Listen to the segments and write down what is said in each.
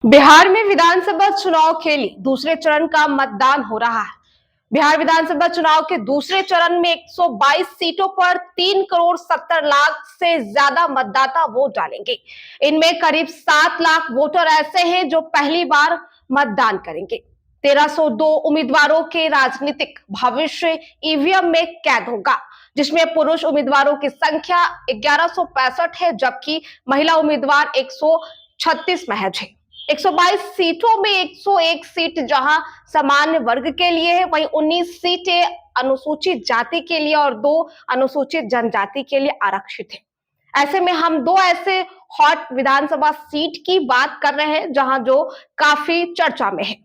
बिहार में विधानसभा चुनाव के लिए दूसरे चरण का मतदान हो रहा है। बिहार विधानसभा चुनाव के दूसरे चरण में 122 सीटों पर 3 करोड़ 70 लाख से ज्यादा मतदाता वोट डालेंगे। इनमें करीब 7 लाख वोटर ऐसे हैं जो पहली बार मतदान करेंगे। 1302 उम्मीदवारों के राजनीतिक भविष्य ईवीएम में कैद होगा, जिसमें पुरुष उम्मीदवारों की संख्या 1165 है, जबकि महिला उम्मीदवार 136 महज है। 122 सीटों में 101 सीट जहां सामान्य वर्ग के लिए है, वहीं 19 सीटें अनुसूचित जाति के लिए और 2 अनुसूचित जनजाति के लिए आरक्षित है। ऐसे में हम दो ऐसे हॉट विधानसभा सीट की बात कर रहे हैं जहां जो काफी चर्चा में है।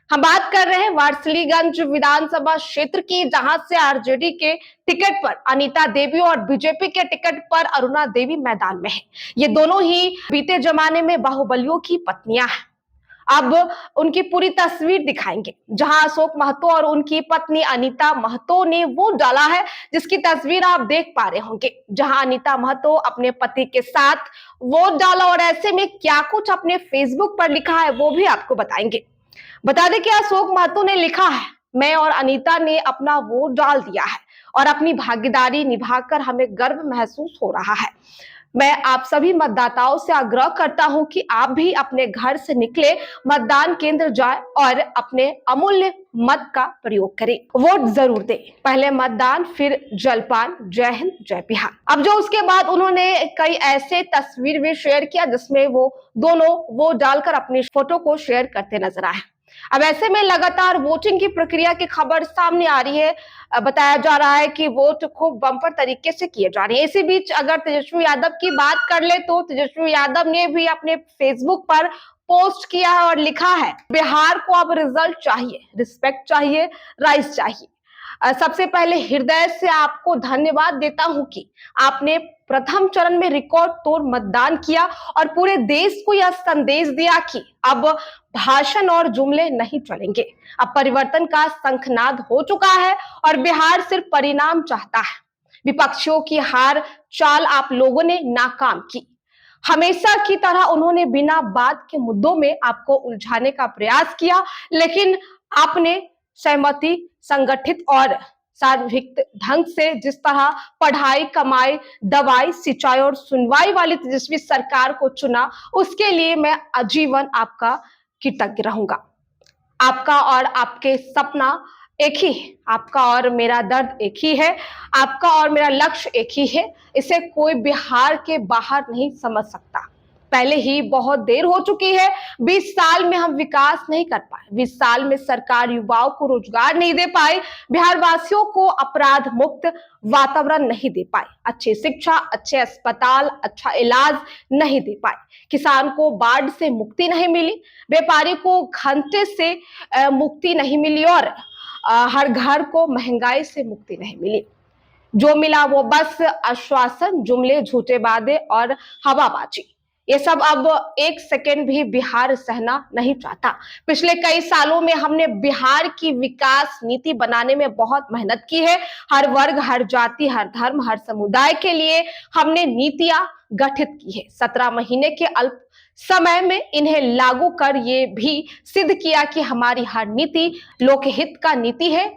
हम बात कर रहे हैं वारसिलीगंज विधानसभा क्षेत्र की, जहां से आरजेडी के टिकट पर अनीता देवी और बीजेपी के टिकट पर अरुणा देवी मैदान में है। ये दोनों ही बीते जमाने में बाहुबलियों की पत्नियां हैं। अब उनकी पूरी तस्वीर दिखाएंगे, जहां अशोक महतो और उनकी पत्नी अनीता महतो ने वोट डाला है, जिसकी तस्वीर आप देख पा रहे होंगे, जहां अनीता महतो अपने पति के साथ वोट डाला और ऐसे में क्या कुछ अपने फेसबुक पर लिखा है वो भी आपको बताएंगे। बता दें कि अशोक महतो ने लिखा है, मैं और अनीता ने अपना वोट डाल दिया है और अपनी भागीदारी निभाकर हमें गर्व महसूस हो रहा है। मैं आप सभी मतदाताओं से आग्रह करता हूं कि आप भी अपने घर से निकले, मतदान केंद्र जाएं और अपने अमूल्य मत का प्रयोग करें। वोट जरूर दें, पहले मतदान फिर जलपान। जय हिंद, जय बिहार। अब जो उसके बाद उन्होंने कई ऐसे तस्वीर भी शेयर किया जिसमें वो दोनों वोट डालकर अपनी फोटो को शेयर करते नजर आए। अब ऐसे में लगातार वोटिंग की प्रक्रिया की खबर सामने आ रही है। बताया जा रहा है कि वोट खूब बम्पर तरीके से किए जा रहे हैं। इसी बीच अगर तेजस्वी यादव की बात कर ले तो तेजस्वी यादव ने भी अपने फेसबुक पर पोस्ट किया है और लिखा है, बिहार को अब रिजल्ट चाहिए, रिस्पेक्ट चाहिए, राइस चाहिए। सबसे पहले हृदय से आपको धन्यवाद देता हूं कि आपने प्रथम चरण में रिकॉर्ड तोड़ मतदान किया और पूरे देश को यह संदेश दिया कि अब भाषण और जुमले नहीं चलेंगे। अब परिवर्तन का शंखनाद हो चुका है और बिहार सिर्फ परिणाम चाहता है। विपक्षियों की हार चाल आप लोगों ने नाकाम की। हमेशा की तरह उन्होंने बिना बात के मुद्दों में आपको उलझाने का प्रयास किया, लेकिन आपने सहमति, संगठित और सार्वभौमिक ढंग से जिस तरह पढ़ाई, कमाई, दवाई, सिंचाई और सुनवाई वाली तेजस्वी सरकार को चुना, उसके लिए मैं आजीवन आपका कृतज्ञ रहूंगा। आपका और आपके सपना एक ही है, आपका और मेरा दर्द एक ही है, आपका और मेरा लक्ष्य एक ही है। इसे कोई बिहार के बाहर नहीं समझ सकता। पहले ही बहुत देर हो चुकी है। 20 साल में हम विकास नहीं कर पाए। 20 साल में सरकार युवाओं को रोजगार नहीं दे पाई, बिहार वासियों को अपराध मुक्त वातावरण नहीं दे पाई, अच्छी शिक्षा, अच्छे अस्पताल, अच्छा इलाज नहीं दे पाए, किसान को बाढ़ से मुक्ति नहीं मिली, व्यापारी को घंटे से मुक्ति नहीं मिली और हर घर को महंगाई से मुक्ति नहीं मिली। जो मिला वो बस आश्वासन, जुमले, झूठे वादे और हवाबाजी। ये सब अब एक सेकेंड भी बिहार सहना नहीं चाहता। पिछले कई सालों में हमने बिहार की विकास नीति बनाने में बहुत मेहनत की है। हर वर्ग, हर जाति, हर धर्म, हर समुदाय के लिए हमने नीतियां गठित की है। 17 महीने के अल्प समय में इन्हें लागू कर ये भी सिद्ध किया कि हमारी हर नीति लोकहित का नीति है।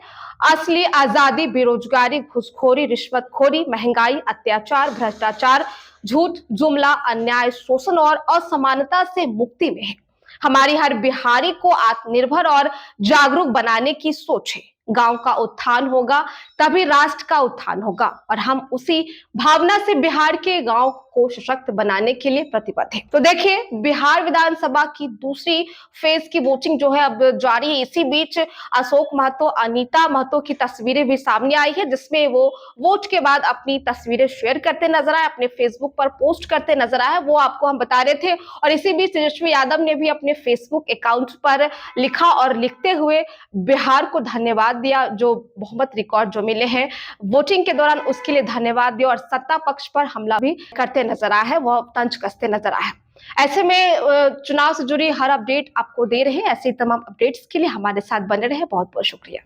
असली आजादी बेरोजगारी, घूसखोरी, रिश्वतखोरी, महंगाई, अत्याचार, भ्रष्टाचार, झूठ, जुमला, अन्याय, शोषण और असमानता से मुक्ति में है। हमारी हर बिहारी को आत्मनिर्भर और जागरूक बनाने की सोच है। गांव का उत्थान होगा तभी राष्ट्र का उत्थान होगा और हम उसी भावना से बिहार के गांव को सशक्त बनाने के लिए प्रतिबद्ध है। तो देखिए, बिहार विधानसभा की दूसरी फेज की वोटिंग जो है अब जारी है। इसी बीच अशोक महतो, अनीता महतो की तस्वीरें भी सामने आई है, जिसमें वो वोट के बाद अपनी तस्वीरें शेयर करते नजर आए, अपने फेसबुक पर पोस्ट करते नजर आए, वो आपको हम बता रहे थे। और इसी बीच तेजस्वी यादव ने भी अपने फेसबुक अकाउंट पर लिखा और लिखते हुए बिहार को धन्यवाद दिया, जो बहुमत रिकॉर्ड जो मिले हैं वोटिंग के दौरान उसके लिए धन्यवाद दिया और सत्ता पक्ष पर हमला भी करते नजर आया है, वह तंज कसते नजर आया है। ऐसे में चुनाव से जुड़ी हर अपडेट आपको दे रहे हैं। ऐसे तमाम अपडेट्स के लिए हमारे साथ बने रहे। बहुत बहुत शुक्रिया।